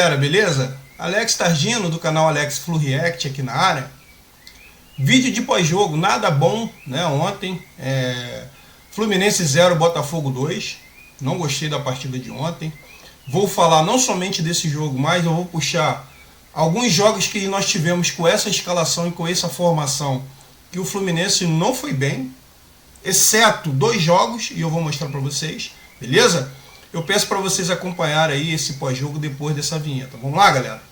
Galera, beleza? Alex Targino do canal Alex Flu React aqui na área. Vídeo de pós-jogo, nada bom, né? Ontem, Fluminense 0, Botafogo 2. Não gostei da partida de ontem. Vou falar não somente desse jogo, mas eu vou puxar alguns jogos que nós tivemos com essa escalação e com essa formação que o Fluminense não foi bem, exceto 2 jogos, e eu vou mostrar para vocês, beleza? Eu peço para vocês acompanharem aí esse pós-jogo depois dessa vinheta. Vamos lá, galera?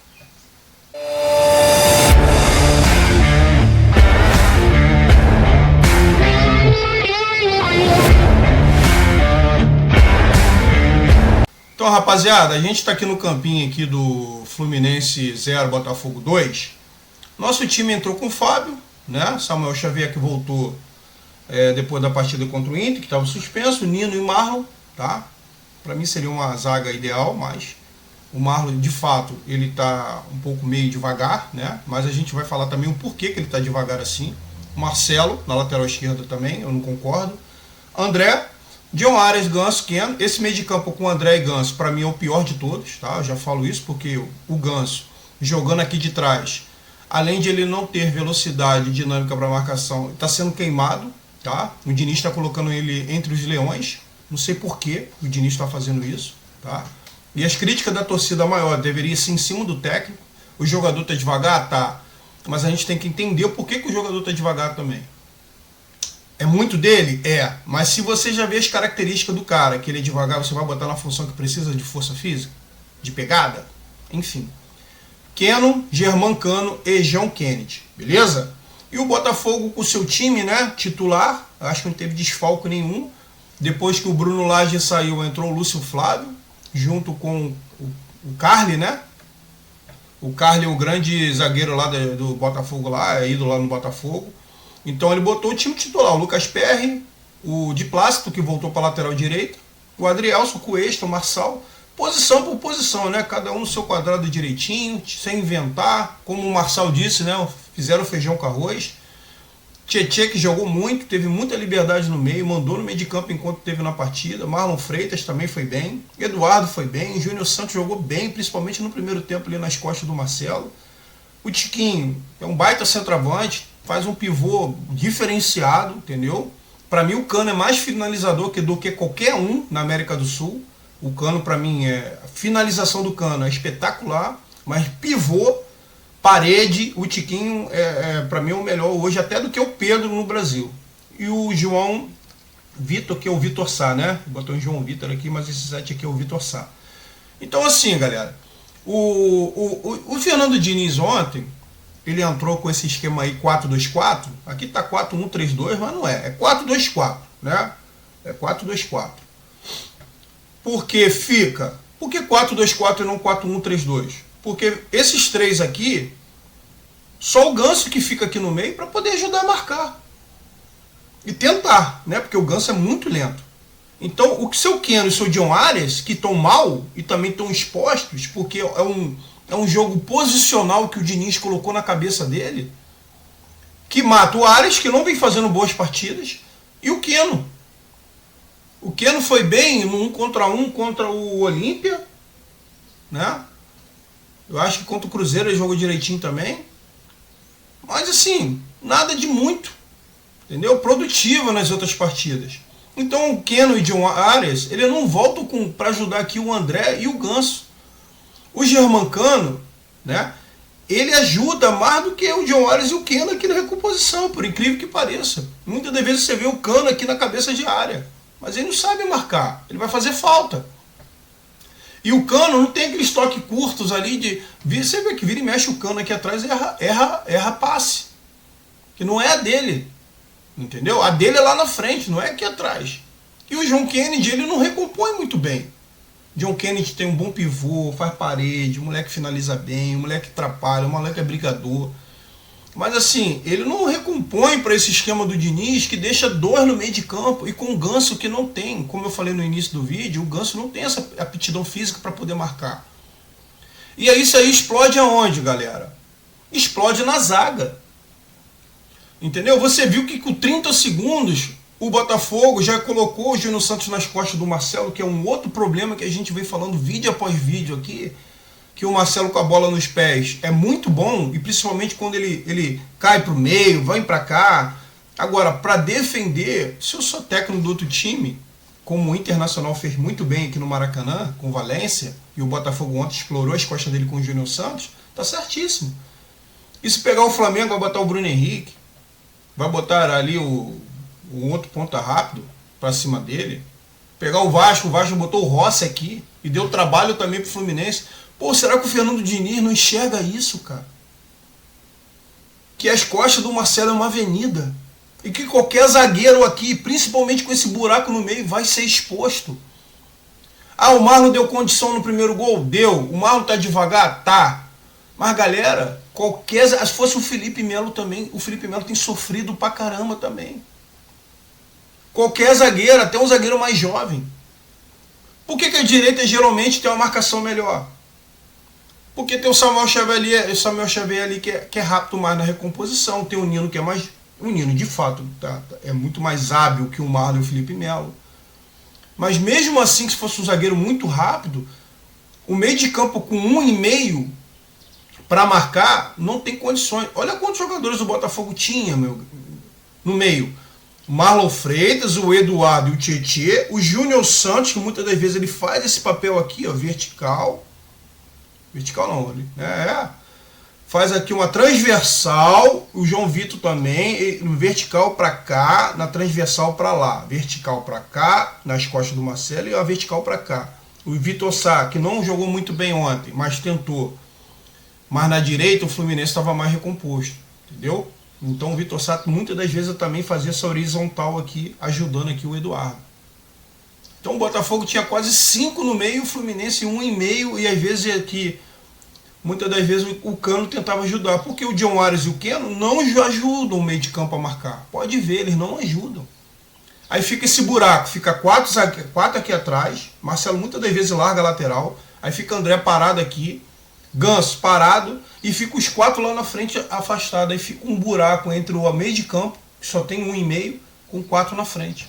Então, rapaziada, a gente está aqui no campinho aqui do Fluminense 0, Botafogo 2. Nosso time entrou com o Fábio, né? Samuel Xavier que voltou depois da partida contra o Inter, que estava suspenso, Nino e Marlon, tá? Para mim seria uma zaga ideal, mas o Marlon, de fato, ele está um pouco meio devagar, né? Mas a gente vai falar também o porquê que ele está devagar assim. Marcelo, na lateral esquerda também, eu não concordo. André, John Arias, Ganso, Keno. Esse meio de campo com André e Ganso, para mim é o pior de todos, tá? Eu já falo isso porque o Ganso, jogando aqui de trás, além de ele não ter velocidade e dinâmica para marcação, está sendo queimado, tá? O Diniz está colocando ele entre os leões. Não sei por que o Diniz está fazendo isso, tá? E as críticas da torcida maior deveria ser em cima do técnico. O jogador está devagar? Tá. Mas a gente tem que entender o porquê que o jogador está devagar também. É muito dele? É. Mas se você já vê as características do cara, que ele é devagar, você vai botar na função que precisa de força física? De pegada? Enfim. Keno, Germancano e João Kennedy. Beleza? E o Botafogo com o seu time, né? Titular. Acho que não teve desfalco nenhum. Depois que o Bruno Lage saiu, entrou o Lúcio Flávio, junto com o Carly, né? O Carly é o grande zagueiro lá do Botafogo, lá, é ídolo lá no Botafogo. Então ele botou o time titular, o Lucas Perry, o Di Plácido, que voltou para a lateral direita, o Adrielson, o Cuesta, o Marçal, posição por posição, né? Cada um no seu quadrado direitinho, sem inventar. Como o Marçal disse, né? Fizeram feijão com arroz. Tietê, que jogou muito, teve muita liberdade no meio, mandou no meio de campo enquanto teve na partida. Marlon Freitas também foi bem. Eduardo foi bem. Júnior Santos jogou bem, principalmente no primeiro tempo ali nas costas do Marcelo. O Tiquinho é um baita centroavante, faz um pivô diferenciado, entendeu? Para mim o Cano é mais finalizador do que qualquer um na América do Sul. O Cano, para mim, a finalização do Cano é espetacular, mas pivô, parede, o Tiquinho para mim é o melhor hoje, até do que o Pedro no Brasil. E o João Vitor, que é o Vitor Sá, né? Botou o João Vitor aqui, mas esse site aqui é o Vitor Sá. Então assim, galera, o Fernando Diniz ontem, ele entrou com esse esquema aí 4-2-4, aqui tá 4-1-3-2, mas não é 4-2-4, né? É 4-2-4. Por que fica? Por que 4-2-4 e não 4-1-3-2? Porque esses três aqui, só o Ganso que fica aqui no meio para poder ajudar a marcar. E tentar, né? Porque o Ganso é muito lento. Então, o seu Keno e o seu John Arias, que estão mal e também estão expostos, porque é um jogo posicional que o Diniz colocou na cabeça dele, que mata o Arias, que não vem fazendo boas partidas, e o Keno. O Keno foi bem no 1 contra o Olímpia, né? Eu acho que contra o Cruzeiro ele jogou direitinho também. Mas assim, nada de muito. Entendeu? Produtivo nas outras partidas. Então o Keno e John Arias, ele não voltam para ajudar aqui o André e o Ganso. O Germancano, né? Ele ajuda mais do que o John Arias e o Keno aqui na recomposição, por incrível que pareça. Muitas das vezes você vê o Cano aqui na cabeça de área. Mas ele não sabe marcar. Ele vai fazer falta. E o Cano não tem aqueles toques curtos ali de... Você vê que vira e mexe o Cano aqui atrás e erra passe. Que não é a dele. Entendeu? A dele é lá na frente, não é aqui atrás. E o João Kennedy, ele não recompõe muito bem. John Kennedy tem um bom pivô, faz parede, o moleque finaliza bem, o moleque atrapalha, o moleque é brigador. Mas assim, ele não recompõe para esse esquema do Diniz, que deixa dor no meio de campo, e com o Ganso que não tem, como eu falei no início do vídeo, o Ganso não tem essa aptidão física para poder marcar. E aí isso aí explode aonde, galera? Explode na zaga. Entendeu? Você viu que com 30 segundos o Botafogo já colocou o Júnior Santos nas costas do Marcelo, que é um outro problema que a gente vem falando vídeo após vídeo aqui, que o Marcelo com a bola nos pés é muito bom, e principalmente quando ele cai para o meio, vai para cá. Agora, para defender, se eu sou técnico do outro time, como o Internacional fez muito bem aqui no Maracanã, com o Valência, e o Botafogo ontem explorou as costas dele com o Júnior Santos, tá certíssimo. E se pegar o Flamengo, vai botar o Bruno Henrique, vai botar ali o outro ponta rápido para cima dele. Pegar o Vasco botou o Rossi aqui e deu trabalho também pro Fluminense. Pô, será que o Fernando Diniz não enxerga isso, cara? Que as costas do Marcelo é uma avenida. E que qualquer zagueiro aqui, principalmente com esse buraco no meio, vai ser exposto. Ah, o Marlon deu condição no primeiro gol? Deu. O Marlon tá devagar? Tá. Mas, galera, se fosse o Felipe Melo também, o Felipe Melo tem sofrido pra caramba também. Qualquer zagueiro, até um zagueiro mais jovem. Por que a direita geralmente tem uma marcação melhor? Porque tem o Samuel Xavier ali que é rápido mais na recomposição. Tem o Nino que é mais... O Nino, de fato, é muito mais hábil que o Marlon e o Felipe Melo. Mas mesmo assim, se fosse um zagueiro muito rápido, o meio de campo com 1,5 para marcar, não tem condições. Olha quantos jogadores o Botafogo tinha, no meio. O Marlon Freitas, o Eduardo e o Tietê, o Júnior Santos, que muitas das vezes ele faz esse papel aqui, ó, vertical. Vertical não, faz aqui uma transversal, o João Vitor também, vertical para cá, na transversal para lá, vertical para cá, nas costas do Marcelo, e a vertical para cá. O Vitor Sá, que não jogou muito bem ontem, mas tentou. Mas na direita o Fluminense estava mais recomposto, entendeu? Então o Vitor Sá muitas das vezes também fazia essa horizontal aqui, ajudando aqui o Eduardo. Então o Botafogo tinha quase 5 no meio, o Fluminense 1,5, e às vezes aqui... Muitas das vezes o Cano tentava ajudar, porque o John Arias e o Keno não ajudam o meio de campo a marcar. Pode ver, eles não ajudam. Aí fica esse buraco, fica 4 aqui atrás, Marcelo muitas das vezes larga a lateral, aí fica André parado aqui, Ganso parado, e fica os 4 lá na frente afastados. Aí fica um buraco entre o meio de campo, que só tem 1,5, com 4 na frente.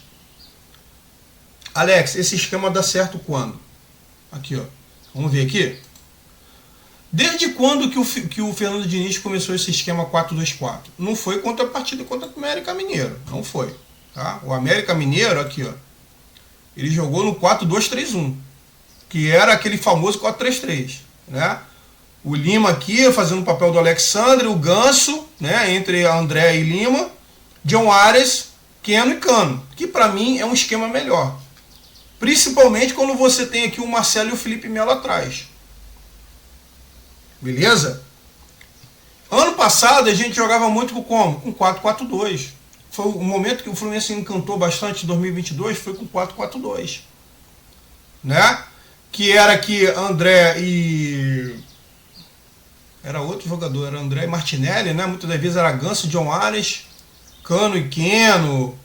Alex, esse esquema dá certo quando? Aqui, ó. Vamos ver aqui. Desde quando que o Fernando Diniz começou esse esquema 4-2-4? Não foi contra a partida contra o América Mineiro. Não foi. Tá? O América Mineiro, aqui, ó, ele jogou no 4-2-3-1, que era aquele famoso 4-3-3. Né? O Lima aqui fazendo o papel do Alexandre, o Ganso, né, entre André e Lima, John Arias, Keno e Cano, que para mim é um esquema melhor. Principalmente quando você tem aqui o Marcelo e o Felipe Melo atrás. Beleza? Ano passado a gente jogava muito com 4-4-2. Foi o momento que o Fluminense encantou bastante em 2022, foi com 4-4-2. Né? Que era que André e... Era outro jogador, era André e Martinelli, né? Muitas das vezes era Ganso, John Arias, Cano e Keno,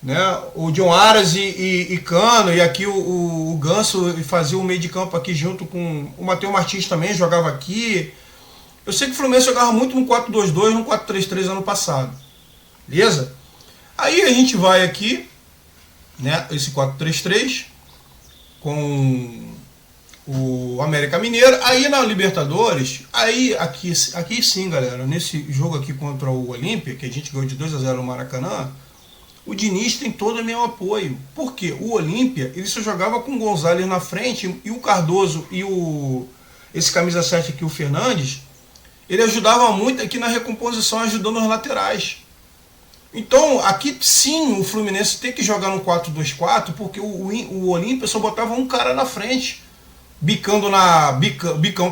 né? O John Arias e Cano, e aqui o Ganso fazia o meio de campo aqui junto com o Matheus Martins também, jogava aqui. Eu sei que o Fluminense jogava muito no 4-2-2, no 4-3-3 ano passado. Beleza? Aí a gente vai aqui, né, esse 4-3-3 com o América Mineiro. Aí na Libertadores, aí aqui sim, galera, nesse jogo aqui contra o Olímpia, que a gente ganhou de 2-0 no Maracanã, o Diniz tem todo o meu apoio. Por quê? O Olímpia, ele só jogava com o Gonzalez na frente, e o Cardoso e esse camisa 7 aqui, o Fernandes, ele ajudava muito aqui na recomposição, ajudando os laterais. Então, aqui sim, o Fluminense tem que jogar no 4-2-4, porque o Olímpia só botava um cara na frente, bicão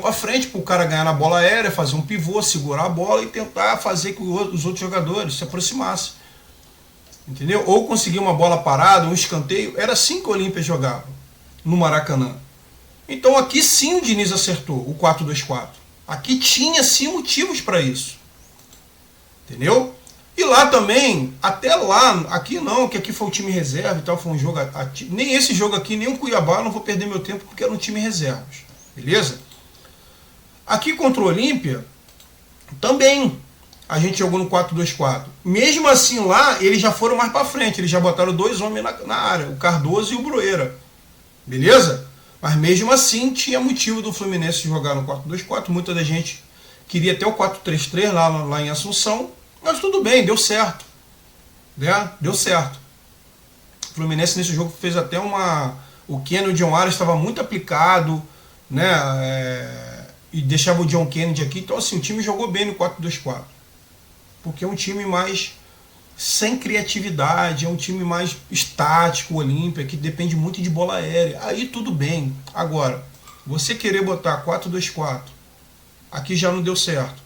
para frente, para o cara ganhar na bola aérea, fazer um pivô, segurar a bola e tentar fazer com que os outros jogadores se aproximassem. Entendeu? Ou conseguir uma bola parada, um escanteio. Era assim que o Olímpia jogava no Maracanã. Então aqui sim o Diniz acertou o 4-2-4. Aqui tinha sim motivos para isso. Entendeu? E lá também, até lá, aqui não, que aqui foi o time reserva e tal, foi um jogo ativo. Nem esse jogo aqui, nem o Cuiabá, eu não vou perder meu tempo porque era um time reservas. Beleza? Aqui contra o Olímpia, também a gente jogou no 4-2-4. Mesmo assim lá, eles já foram mais para frente, eles já botaram 2 homens na área, o Cardoso e o Brueira. Beleza? Mas mesmo assim tinha motivo do Fluminense jogar no 4-2-4. Muita da gente queria até o 4-3-3 lá em Assunção. Mas tudo bem, deu certo. Né? Deu certo. O Fluminense nesse jogo fez até o Kennedy, o John Arias estava muito aplicado, né? E deixava o John Kennedy aqui. Então assim, o time jogou bem no 4-2-4. Porque é um time mais sem criatividade, é um time mais estático, o Olímpia, que depende muito de bola aérea. Aí tudo bem. Agora, você querer botar 4-2-4, aqui já não deu certo.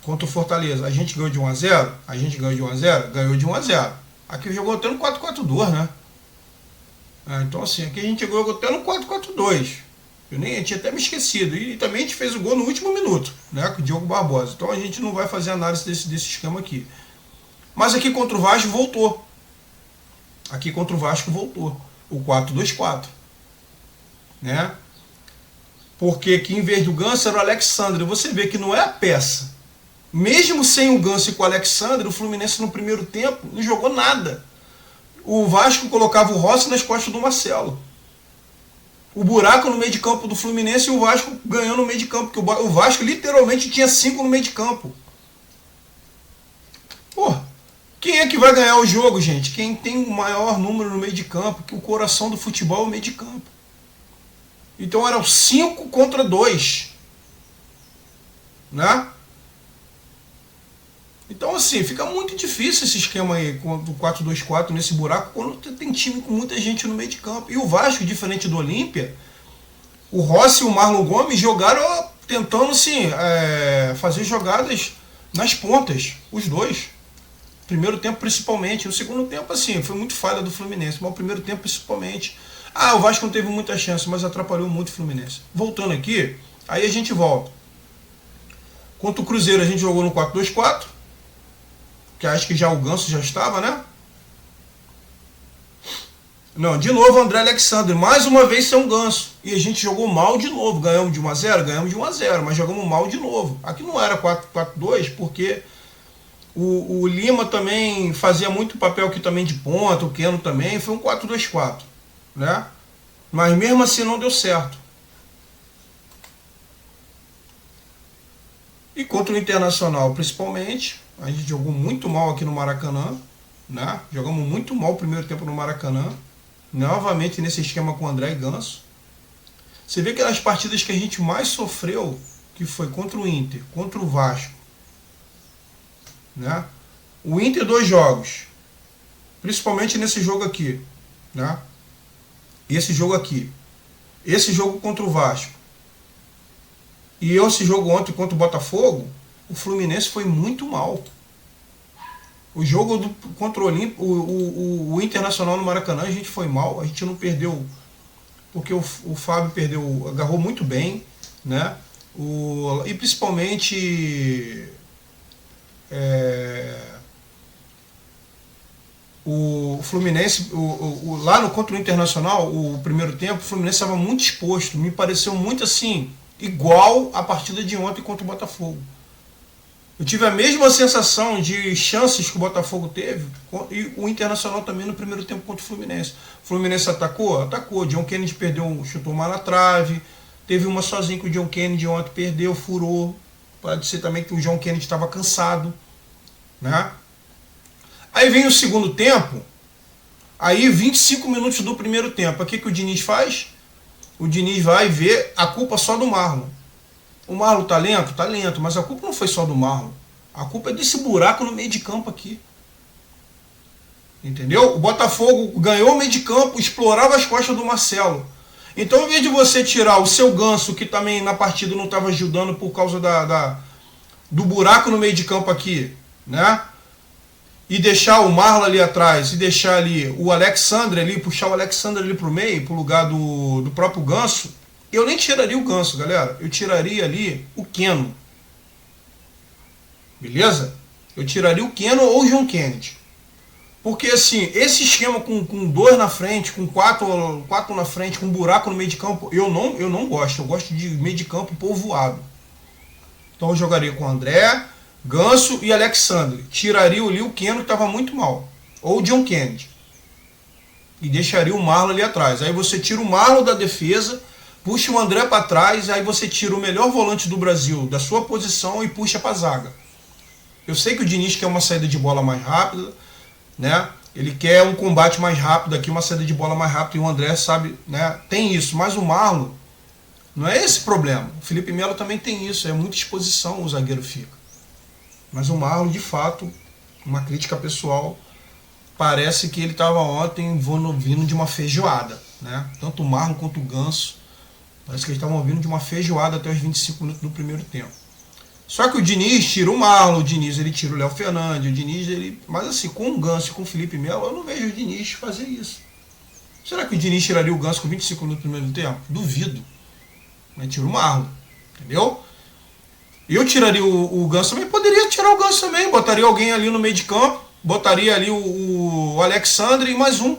Contra o Fortaleza, a gente ganhou de 1-0, a gente ganhou de 1-0, ganhou de 1-0. Aqui jogou até no 4-4-2, né? Então assim, aqui a gente jogou até no 4-4-2. Eu tinha até me esquecido. E também a gente fez o gol no último minuto, né? Com o Diogo Barbosa. Então a gente não vai fazer análise desse esquema aqui. Mas aqui contra o Vasco voltou. Aqui contra o Vasco voltou. O 4-2-4. Né? Porque aqui em vez do Ganso era o Alexandre. Você vê que não é a peça. Mesmo sem o Ganso e com o Alexandre, o Fluminense no primeiro tempo não jogou nada. O Vasco colocava o Rossi nas costas do Marcelo. O buraco no meio de campo do Fluminense e o Vasco ganhou no meio de campo. Porque o Vasco literalmente tinha 5 no meio de campo. Pô, quem é que vai ganhar o jogo, gente? Quem tem o maior número no meio de campo, que o coração do futebol é o meio de campo. Então eram 5 contra 2. Né? Então assim, fica muito difícil esse esquema aí do 4-2-4 nesse buraco quando tem time com muita gente no meio de campo. E o Vasco, diferente do Olímpia, o Rossi e o Marlon Gomes jogaram tentando assim, fazer jogadas nas pontas, os dois. Primeiro tempo principalmente. No segundo tempo assim, foi muito falha do Fluminense, mas o primeiro tempo principalmente. O Vasco não teve muita chance, mas atrapalhou muito o Fluminense. Voltando aqui, aí a gente volta. Contra o Cruzeiro a gente jogou no 4-2-4. Que acho que já o Ganso já estava, né? Não, de novo o André Alexandre, mais uma vez sem um Ganso. E a gente jogou mal de novo. Ganhamos de 1-0? Ganhamos de 1-0, mas jogamos mal de novo. Aqui não era 4-4-2, porque o Lima também fazia muito papel aqui também de ponta, o Keno também, foi um 4-2-4, né? Mas mesmo assim não deu certo. E contra o Internacional, principalmente, a gente jogou muito mal aqui no Maracanã, né? Jogamos muito mal o primeiro tempo no Maracanã, novamente nesse esquema com o André e Ganso. Você vê que as partidas que a gente mais sofreu, que foi contra o Inter, contra o Vasco, né? O Inter 2 jogos, principalmente nesse jogo aqui, né? Esse jogo aqui, esse jogo contra o Vasco e esse jogo ontem contra o Botafogo, o Fluminense foi muito mal. O jogo contra o Olímpia, o Internacional no Maracanã, a gente foi mal, a gente não perdeu, porque o Fábio perdeu, agarrou muito bem, né? E principalmente o Fluminense, lá no contra o Internacional, o primeiro tempo, o Fluminense estava muito exposto, me pareceu muito assim, igual a partida de ontem contra o Botafogo. Eu tive a mesma sensação de chances que o Botafogo teve e o Internacional também no primeiro tempo contra o Fluminense. O Fluminense atacou? Atacou. John Kennedy perdeu, chutou uma na trave. Teve uma sozinho que o John Kennedy ontem perdeu, furou. Pode ser também que o John Kennedy estava cansado, né? Aí vem o segundo tempo, aí 25 minutos do primeiro tempo. O que o Diniz faz? O Diniz vai ver a culpa só do Marlon. O Marlon tá lento? Tá lento, mas a culpa não foi só do Marlon. A culpa é desse buraco no meio de campo aqui. Entendeu? O Botafogo ganhou o meio de campo, explorava as costas do Marcelo. Então, em vez de você tirar o seu Ganso, que também na partida não estava ajudando por causa do buraco no meio de campo aqui, né? E deixar o Marlon ali atrás, e deixar ali o Alexandre ali, puxar o Alexandre ali pro meio, pro lugar do próprio Ganso, eu nem tiraria o Ganso, galera. Eu tiraria ali o Keno. Beleza? Eu tiraria o Keno ou o John Kennedy. Porque assim, esse esquema com 2 na frente, com 4 na frente, com um buraco no meio de campo, eu não gosto. Eu gosto de meio de campo povoado. Então eu jogaria com André, Ganso e Alexandre. Tiraria ali o Keno, que estava muito mal. Ou o John Kennedy. E deixaria o Marlon ali atrás. Aí você tira o Marlon da defesa puxa o André para trás, aí você tira o melhor volante do Brasil da sua posição e puxa para a zaga. Eu sei que o Diniz quer uma saída de bola mais rápida, né? Ele quer um combate mais rápido aqui, uma saída de bola mais rápida, e o André sabe, né? Tem isso, mas o Marlon não é esse problema. O Felipe Melo também tem isso, é muita exposição o zagueiro fica. Mas o Marlon, de fato, uma crítica pessoal, parece que ele estava ontem vindo de uma feijoada, né? Tanto o Marlon quanto o Ganso, parece que eles estavam vindo de uma feijoada até os 25 minutos do primeiro tempo. Só que o Diniz tira o Marlon, o Diniz ele tira o Léo Fernandes, o Diniz ele... Mas assim, com o Ganso e com o Felipe Melo, eu não vejo o Diniz fazer isso. Será que o Diniz tiraria o Ganso com 25 minutos do primeiro tempo? Duvido. Mas tira o Marlon, entendeu? Eu tiraria o Ganso também, poderia tirar o Ganso também, botaria alguém ali no meio de campo, botaria ali o Alexandre e mais um.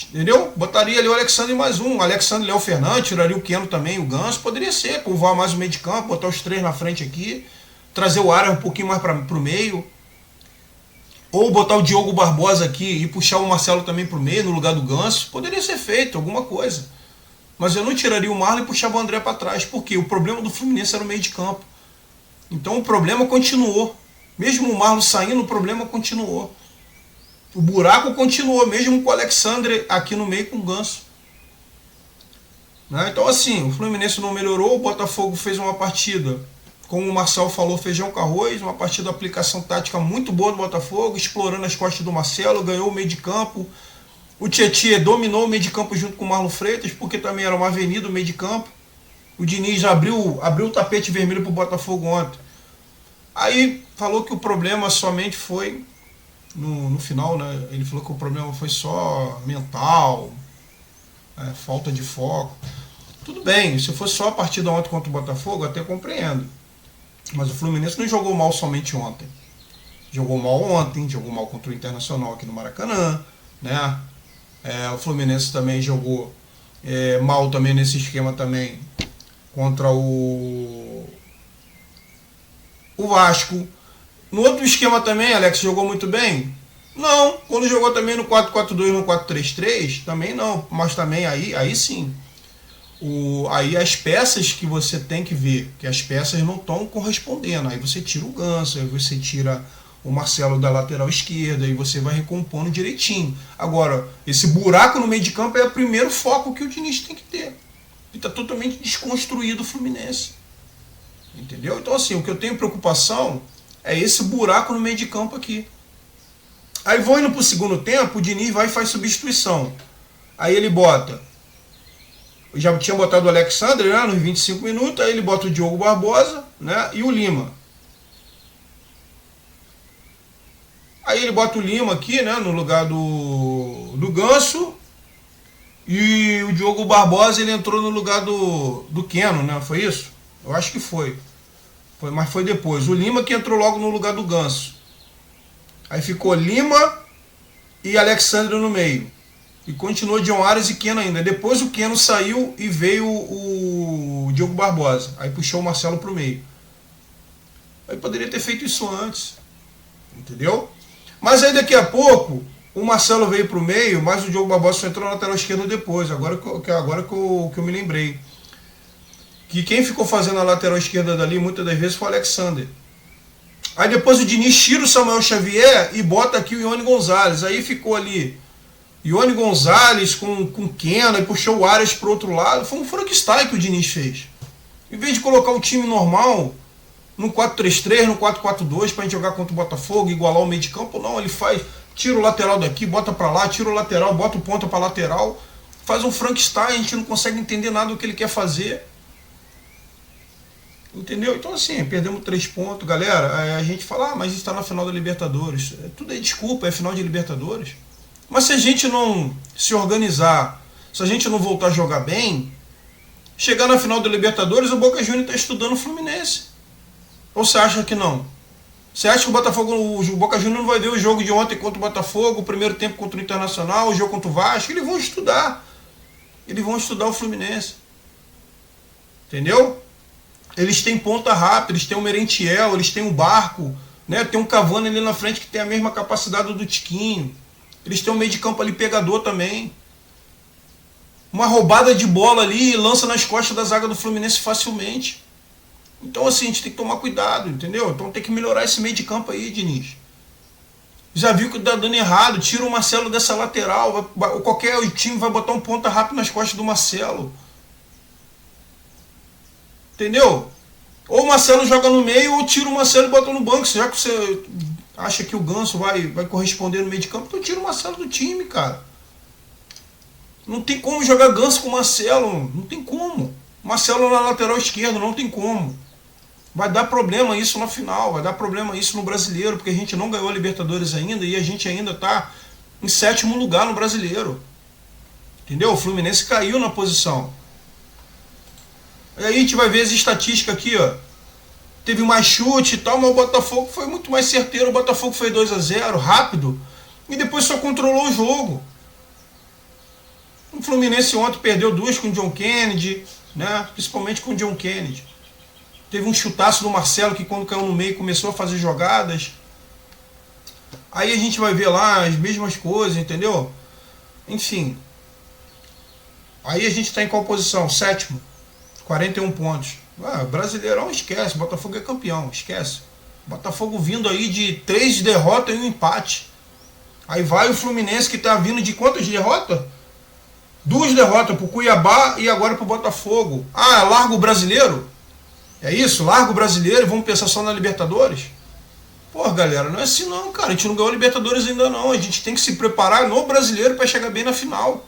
Entendeu? Botaria ali o Alexandre e mais um. O Alexandre, Léo Fernandes, tiraria o Keno também, o Ganso. Poderia ser, curvar mais o meio de campo, botar os três na frente aqui, trazer o Aras um pouquinho mais para o meio. Ou botar o Diogo Barbosa aqui e puxar o Marcelo também para o meio, no lugar do Ganso. Poderia ser feito, alguma coisa. Mas eu não tiraria o Marlon e puxava o André para trás. Porque o problema do Fluminense era o meio de campo. Então o problema continuou. Mesmo o Marlon saindo, o problema continuou. O buraco continuou, mesmo com o Alexandre aqui no meio com o Ganso. Né? Então assim, o Fluminense não melhorou, o Botafogo fez uma partida, como o Marcelo falou, feijão com arroz, uma partida de aplicação tática muito boa do Botafogo, explorando as costas do Marcelo, ganhou o meio de campo. O Tietê dominou o meio de campo junto com o Marlon Freitas, porque também era uma avenida o meio de campo. O Diniz abriu o tapete vermelho para o Botafogo ontem. Aí falou que o problema somente foi... No final, né, ele falou que o problema foi só mental, falta de foco. Tudo bem, se fosse só a partida ontem contra o Botafogo, até compreendo. Mas o Fluminense não jogou mal somente ontem. Jogou mal ontem, jogou mal contra o Internacional aqui no Maracanã, né? O Fluminense também jogou mal também nesse esquema também contra o Vasco. No outro esquema também, Alex jogou muito bem? Não. Quando jogou também no 4-4-2, no 4-3-3, também não. Mas também aí sim. Aí as peças que você tem que ver, que as peças não estão correspondendo. Aí você tira o Ganso, aí você tira o Marcelo da lateral esquerda, aí você vai recompondo direitinho. Agora, esse buraco no meio de campo é o primeiro foco que o Diniz tem que ter. E está totalmente desconstruído o Fluminense. Entendeu? Então assim, o que eu tenho preocupação... é esse buraco no meio de campo aqui. Aí vou indo para o segundo tempo, o Diniz vai e faz substituição. Aí ele bota... Eu já tinha botado o Alexandre, né, nos 25 minutos, aí ele bota o Diogo Barbosa, né, e o Lima. Aí ele bota o Lima aqui, né, no lugar do Ganso. E o Diogo Barbosa ele entrou no lugar do Keno, né, foi isso? Eu acho que foi. Mas foi depois. O Lima que entrou logo no lugar do Ganso. Aí ficou Lima e Alexandre no meio. E continuou John Aras e Keno ainda. Depois o Keno saiu e veio o Diogo Barbosa. Aí puxou o Marcelo pro meio. Aí poderia ter feito isso antes. Entendeu? Mas aí daqui a pouco o Marcelo veio pro meio, mas o Diogo Barbosa só entrou na lateral esquerda depois. Agora que eu me lembrei. Que quem ficou fazendo a lateral esquerda dali muitas das vezes foi o Alexandre. Aí depois o Diniz tira o Samuel Xavier e bota aqui o Ione Gonzalez. Aí ficou ali Ione Gonzalez com Keno e puxou o Aras pro outro lado. Foi um Frankenstein que o Diniz fez. Em vez de colocar o time normal no 4-3-3, no 4-4-2 pra gente jogar contra o Botafogo, igualar o meio de campo, não, ele faz, tira o lateral daqui, bota pra lá, tira o lateral, bota o ponta pra lateral, faz um Frankenstein, a gente não consegue entender nada do que ele quer fazer. Entendeu? Então assim, perdemos 3 pontos, galera. A gente fala, mas está na final da Libertadores. Tudo é desculpa, é final de Libertadores. Mas se a gente não se organizar, se a gente não voltar a jogar bem, chegar na final da Libertadores, o Boca Juniors está estudando o Fluminense. Ou você acha que não? Você acha que o Boca Juniors não vai ver o jogo de ontem contra o Botafogo, o primeiro tempo contra o Internacional, o jogo contra o Vasco? Eles vão estudar. Eles vão estudar o Fluminense. Entendeu? Eles têm ponta rápida, eles têm o Merentiel, eles têm o Barco, né? Tem um Cavani ali na frente que tem a mesma capacidade do Tiquinho. Eles têm um meio de campo ali pegador também. uma roubada de bola ali e lança nas costas da zaga do Fluminense facilmente. Então assim, a gente tem que tomar cuidado, entendeu? Então tem que melhorar esse meio de campo aí, Diniz. Já viu que tá dando errado, tira o Marcelo dessa lateral, qualquer time vai botar um ponta rápido nas costas do Marcelo. Entendeu? Ou o Marcelo joga no meio ou tira o Marcelo e bota no banco. Já que você acha que o Ganso vai corresponder no meio de campo, então tira o Marcelo do time, cara. Não tem como jogar Ganso com o Marcelo, não tem como. Marcelo na lateral esquerda, não tem como. Vai dar problema isso na final, vai dar problema isso no Brasileiro, porque a gente não ganhou a Libertadores ainda e a gente ainda está em 7º lugar no Brasileiro. Entendeu? O Fluminense caiu na posição. E aí a gente vai ver as estatísticas aqui, ó. Teve mais chute e tal, mas o Botafogo foi muito mais certeiro. O Botafogo foi 2-0, rápido, e depois só controlou o jogo. O Fluminense ontem perdeu 2 com o John Kennedy, né? Principalmente com o John Kennedy. Teve um chutaço do Marcelo que quando caiu no meio começou a fazer jogadas. Aí a gente vai ver lá as mesmas coisas, entendeu? Enfim. Aí a gente está em qual posição? 7º. 41 pontos. Brasileirão esquece, Botafogo é campeão, esquece. Botafogo vindo aí de 3 derrotas e um empate. Aí vai o Fluminense que está vindo de quantas derrotas? 2 derrotas pro Cuiabá e agora pro Botafogo. Larga o brasileiro? É isso? Larga o brasileiro e vamos pensar só na Libertadores? Pô, galera, não é assim não, cara. A gente não ganhou a Libertadores ainda não. A gente tem que se preparar no brasileiro para chegar bem na final.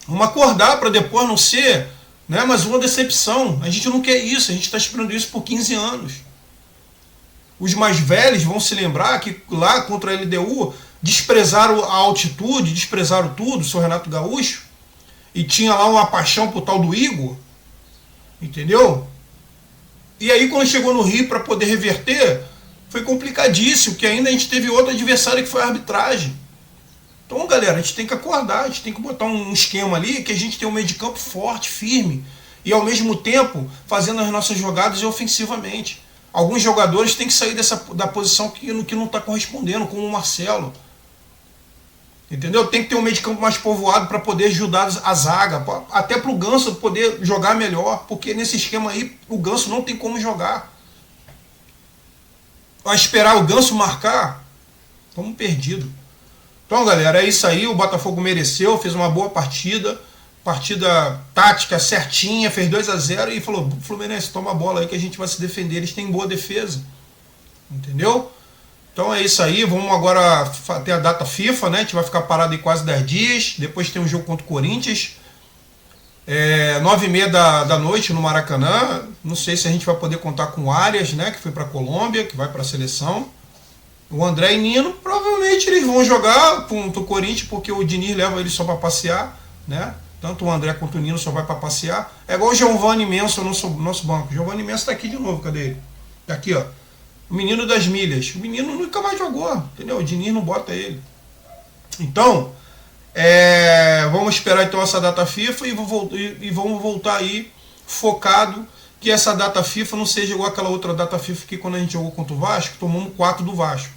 Vamos acordar para depois não ser, né, mais uma decepção. A gente não quer isso. A gente está esperando isso por 15 anos. Os mais velhos vão se lembrar que lá contra a LDU desprezaram a altitude, desprezaram tudo, o seu Renato Gaúcho, e tinha lá uma paixão pro tal do Igor. Entendeu? E aí quando chegou no Rio para poder reverter, foi complicadíssimo, porque ainda a gente teve outro adversário que foi a arbitragem. Então, galera, a gente tem que acordar, a gente tem que botar um esquema ali, que a gente tem um meio de campo forte, firme, e ao mesmo tempo fazendo as nossas jogadas ofensivamente. Alguns jogadores têm que sair da posição que não está correspondendo, como o Marcelo. Entendeu? Tem que ter um meio de campo mais povoado para poder ajudar a zaga, até para o Ganso poder jogar melhor, porque nesse esquema aí o Ganso não tem como jogar. Vai esperar o Ganso marcar? Estamos perdidos. Então, galera, é isso aí. O Botafogo mereceu, fez uma boa partida tática certinha, fez 2-0 e falou: Fluminense, toma a bola aí que a gente vai se defender. Eles têm boa defesa, entendeu? Então é isso aí, vamos agora ter a data FIFA, né? A gente vai ficar parado aí quase 10 dias. Depois tem um jogo contra o Corinthians, 9h30 da noite no Maracanã. Não sei se a gente vai poder contar com o Arias, né? Que foi para a Colômbia, que vai para a seleção. O André e Nino, provavelmente eles vão jogar contra o Corinthians, porque o Diniz leva eles só para passear, né? Tanto o André quanto o Nino só vai para passear. É igual o Giovanni Menso no nosso banco. O Giovanni Menso está aqui de novo, cadê ele? Tá aqui, ó. O menino das milhas. O menino nunca mais jogou, entendeu? O Diniz não bota ele. Então, vamos esperar então essa data FIFA e vamos voltar aí focado que essa data FIFA não seja igual aquela outra data FIFA que quando a gente jogou contra o Vasco, tomamos 4 do Vasco,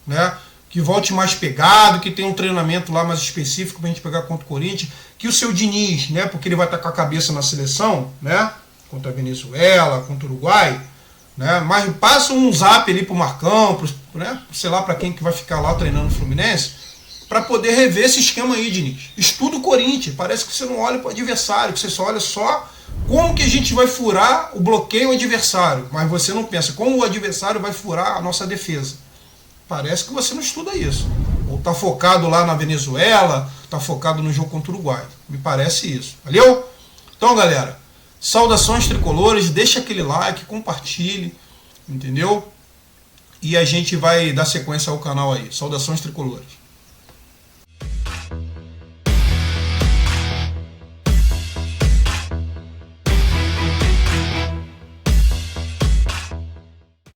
né? Que volte mais pegado, que tenha um treinamento lá mais específico pra gente pegar contra o Corinthians, que o seu Diniz, né? Porque ele vai estar com a cabeça na seleção, né? Contra a Venezuela, contra o Uruguai, né? Mas passa um zap ali pro Marcão, né? Sei lá para quem que vai ficar lá treinando o Fluminense, para poder rever esse esquema aí, Diniz. Estuda o Corinthians, parece que você não olha para o adversário, que você só olha só como que a gente vai furar o bloqueio adversário, mas você não pensa como o adversário vai furar a nossa defesa. Parece que você não estuda isso. Ou tá focado lá na Venezuela, tá focado no jogo contra o Uruguai. Me parece isso. Valeu? Então, galera, saudações tricolores, deixa aquele like, compartilhe, entendeu? E a gente vai dar sequência ao canal aí. Saudações tricolores.